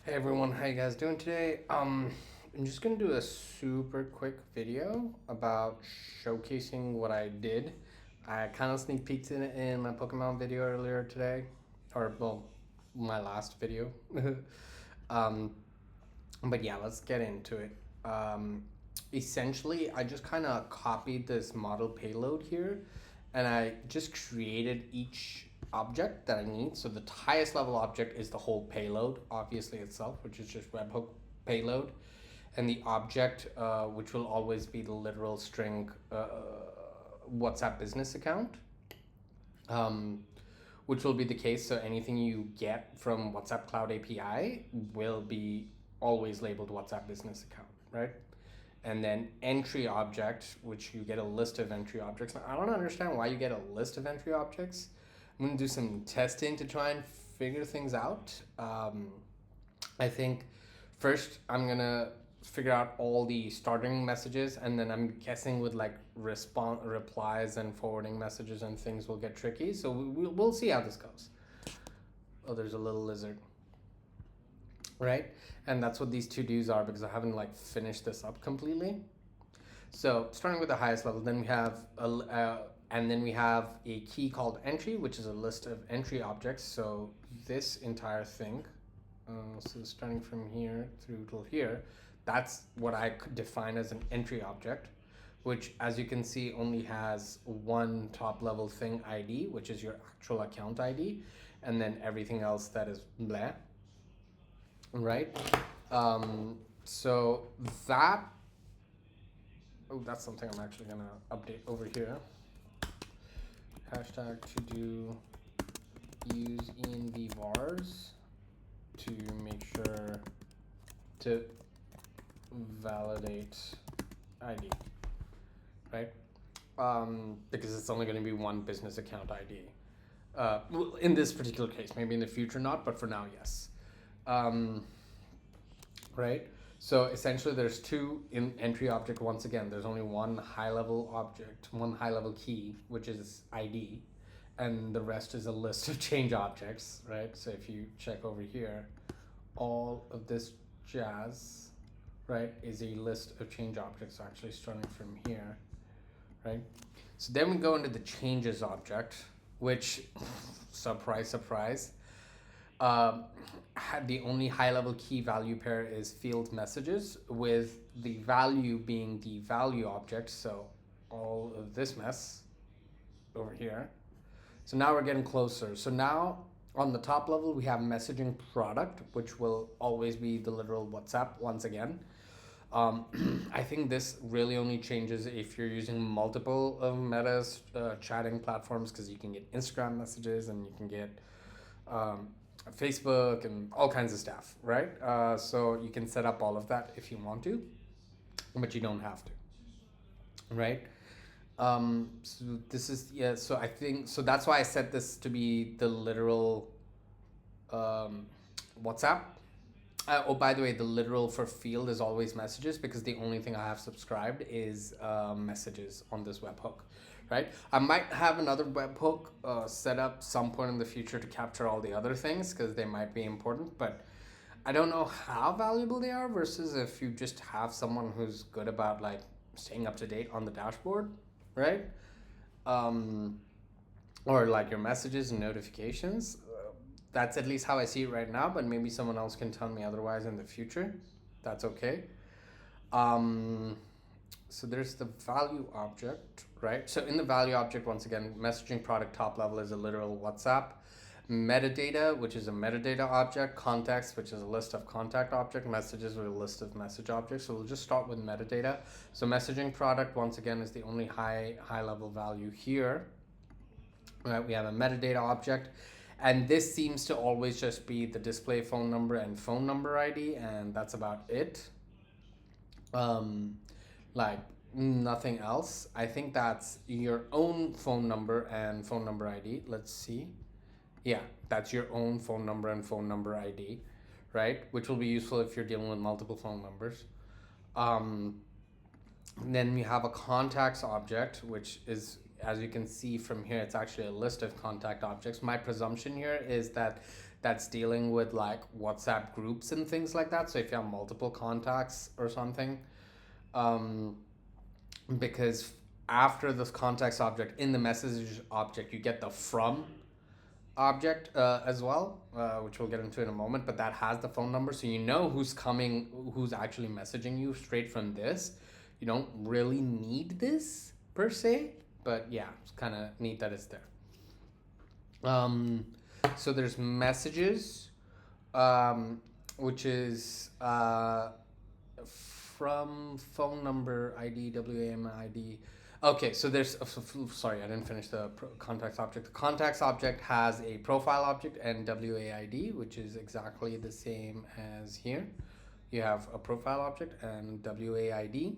Hey everyone, how you guys doing today? I'm just gonna do a super quick video about showcasing what I did. I kind of sneak peeked in my Pokemon video earlier today, or well, my last video. um, but yeah, let's get into it. Um, Essentially, I just kind of copied this model payload here, and I just created each object that I need. So the highest level object is the whole payload, obviously itself, which is just webhook payload, and the object, which will always be the literal string WhatsApp business account. Um, which will be the case. So anything you get from WhatsApp Cloud API will be always labeled WhatsApp business account, right? And then entry object, which you get a list of entry objects. Now, I don't understand why you get a list of entry objects. I'm gonna do some testing to try and figure things out. I think first I'm gonna figure out all the starting messages, and then I'm guessing with like replies and forwarding messages and things will get tricky. So we'll see how this goes. Oh, there's a little lizard, right? And that's what these two do's are because I haven't like finished this up completely. So starting with the highest level, then we have and then we have a key called entry, which is a list of entry objects. So this entire thing, so starting from here through till here, that's what I could define as an entry object, which as you can see only has one top level thing ID, which is your actual account ID, and then everything else that is blah, right? So that, oh, that's something I'm actually gonna update over here. Hashtag to do use env vars to make sure to validate ID, right? Because it's only going to be one business account ID. In this particular case, maybe in the future not, but for now, yes. Right? So essentially there's two in entry object. Once again, there's only one high level object, one high level key, which is ID, and the rest is a list of change objects, right? So if you check over here, all of this jazz, right, is a list of change objects actually starting from here, right? So then we go into the changes object, which, surprise, surprise, the only high level key value pair is field messages, with the value being the value object. So all of this mess over here. So now we're getting closer. So now on the top level, we have messaging product, which will always be the literal WhatsApp once again. I think this really only changes if you're using multiple of Meta's chatting platforms, because you can get Instagram messages and you can get Facebook and all kinds of stuff, right? So you can set up all of that if you want to, but you don't have to, right? So this is, yeah, so I think, so that's why I set this to be the literal WhatsApp. Oh, by the way, the literal for field is always messages, because the only thing I have subscribed is messages on this webhook, right? I might have another webhook set up some point in the future to capture all the other things, because they might be important, but I don't know how valuable they are versus if you just have someone who's good about like staying up to date on the dashboard, right? Or like your messages and notifications. That's at least how I see it right now, but maybe someone else can tell me otherwise in the future. That's okay. So there's the value object, right? So in the value object, once again, messaging product top level is a literal WhatsApp. Metadata, which is a metadata object. Context, which is a list of contact object. Messages with a list of message objects. So we'll just start with metadata. So messaging product, once again, is the only high level value here. Right, we have a metadata object. And this seems to always just be the display phone number and phone number ID, and that's about it. Like nothing else. I think that's your own phone number and phone number ID. Let's see. Yeah, that's your own phone number and phone number ID, right? Which will be useful if you're dealing with multiple phone numbers. Then we have a contacts object, which is, as you can see from here, it's actually a list of contact objects. My presumption here is that that's dealing with like WhatsApp groups and things like that. So if you have multiple contacts or something, um, because after this context object in the message object, you get the from object as well, which we'll get into in a moment. But that has the phone number, so you know who's coming, who's actually messaging you straight from this. You don't really need this per se, but yeah, it's kind of neat that it's there. So there's messages, which is from phone number ID, WAM ID. Okay, so there's, sorry, I didn't finish the context object. The context object has a profile object and WAID, which is exactly the same as here. You have a profile object and WAID.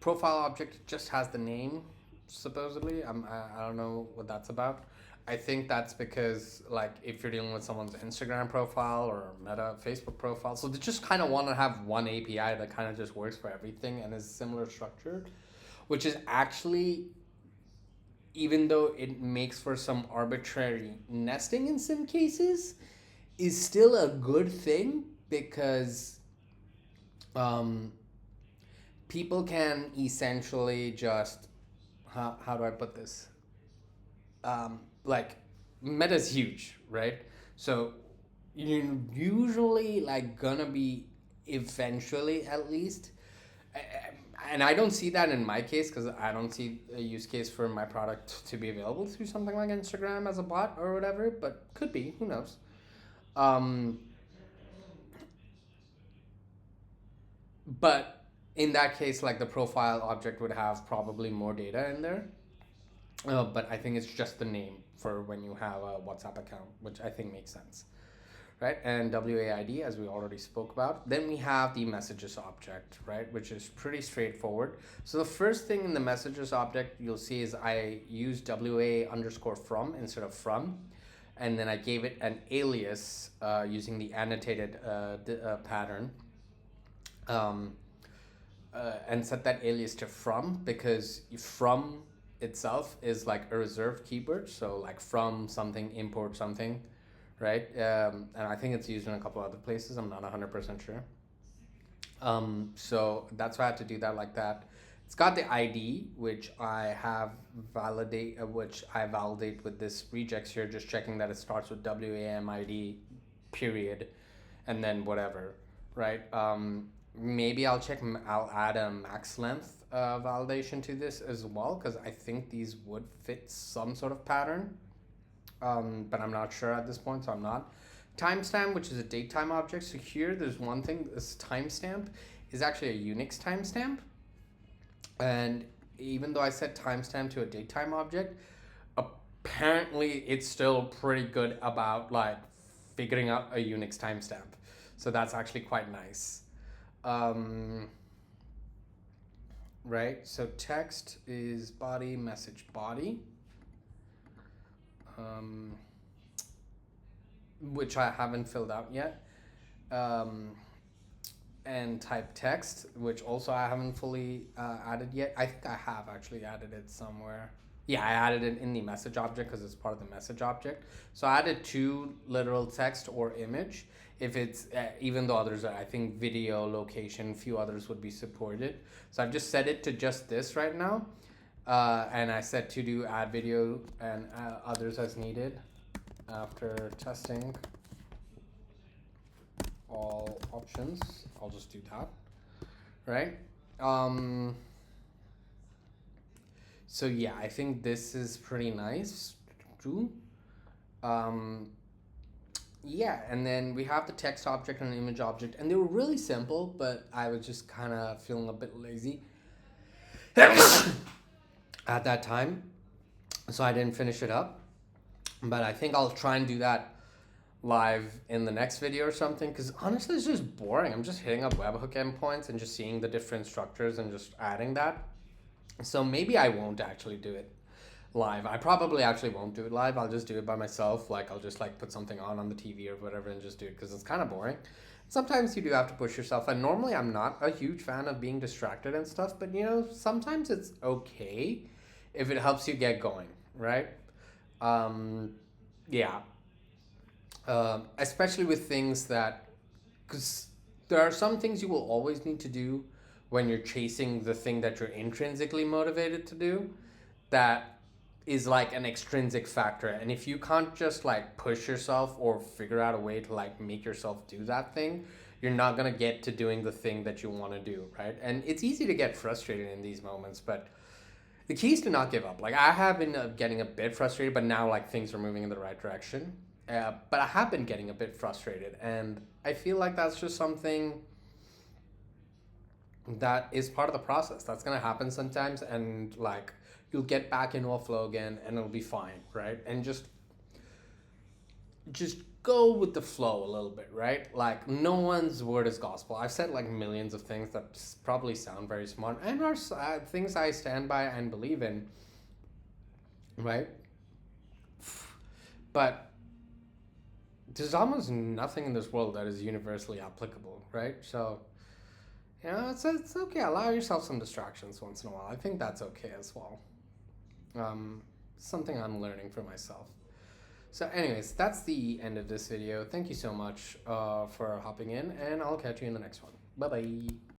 Profile object just has the name, supposedly. I don't know what that's about. I think that's because, like, if you're dealing with someone's Instagram profile or Meta Facebook profile, so they just kind of want to have one API that kind of just works for everything and is similar structured, which is actually, even though it makes for some arbitrary nesting in some cases, is still a good thing because people can essentially just, how do I put this? Like, Meta's huge, right? So you're usually like gonna be eventually, at least, and I don't see that in my case because I don't see a use case for my product to be available through something like Instagram as a bot or whatever, but could be, who knows. But in that case, like, the profile object would have probably more data in there. But I think it's just the name for when you have a WhatsApp account, which I think makes sense, right? And WAID, as we already spoke about. Then we have the messages object, right, which is pretty straightforward. So the first thing in the messages object you'll see is I use WA underscore from instead of from, and then I gave it an alias using the annotated pattern. And set that alias to from, because from itself is like a reserved keyword, so like from something, import something, right? And I think it's used in a couple other places, I'm not 100% sure. So that's why I had to do that like that. It's got the ID, which I validate with this regex here, just checking that it starts with WAMID period, and then whatever, right? Maybe I'll add a max length validation to this as well, because I think these would fit some sort of pattern, but I'm not sure at this point, so I'm not. Timestamp, which is a datetime object. So here there's one thing, this timestamp is actually a Unix timestamp, and even though I set timestamp to a datetime object, apparently it's still pretty good about like figuring out a Unix timestamp, so that's actually quite nice. Right, so text is body, message body, which I haven't filled out yet, and type text, which also I haven't fully added yet. I think I have actually added it somewhere. Yeah, I added it in the message object because it's part of the message object. So I added two literal text or image. If it's, even though others are, I think video, location, few others would be supported. So I've just set it to just this right now. And I said to do add video and others as needed after testing all options. I'll just do that, right? So yeah, I think this is pretty nice too. Yeah, and then we have the text object and the image object, and they were really simple, but I was just kind of feeling a bit lazy at that time, so I didn't finish it up. But I think I'll try and do that live in the next video or something, because honestly it's just boring. I'm just hitting up webhook endpoints and just seeing the different structures and just adding that. So maybe I won't actually do it live. I probably actually won't do it live. I'll just do it by myself. Like, I'll just like put something on the TV or whatever and just do it, because it's kind of boring. Sometimes you do have to push yourself, and normally I'm not a huge fan of being distracted and stuff, but you know, sometimes it's okay if it helps you get going, right? Um, yeah. Especially with things that, because there are some things you will always need to do when you're chasing the thing that you're intrinsically motivated to do, that is like an extrinsic factor. And if you can't just like push yourself or figure out a way to like make yourself do that thing, you're not going to get to doing the thing that you want to do, right? And it's easy to get frustrated in these moments, but the key is to not give up. Like I have been getting a bit frustrated, but now like things are moving in the right direction. But I have been getting a bit frustrated, and I feel like that's just something that is part of the process. That's gonna happen sometimes, and like you'll get back into a flow again, and it'll be fine, right? And just go with the flow a little bit, right? Like no one's word is gospel. I've said like millions of things that probably sound very smart and are things I stand by and believe in, right? But there's almost nothing in this world that is universally applicable, right? So, it's okay. Allow yourself some distractions once in a while. I think that's okay as well. Um, Something I'm learning for myself. So, anyways, that's the end of this video. Thank you so much for hopping in, and I'll catch you in the next one. Bye bye.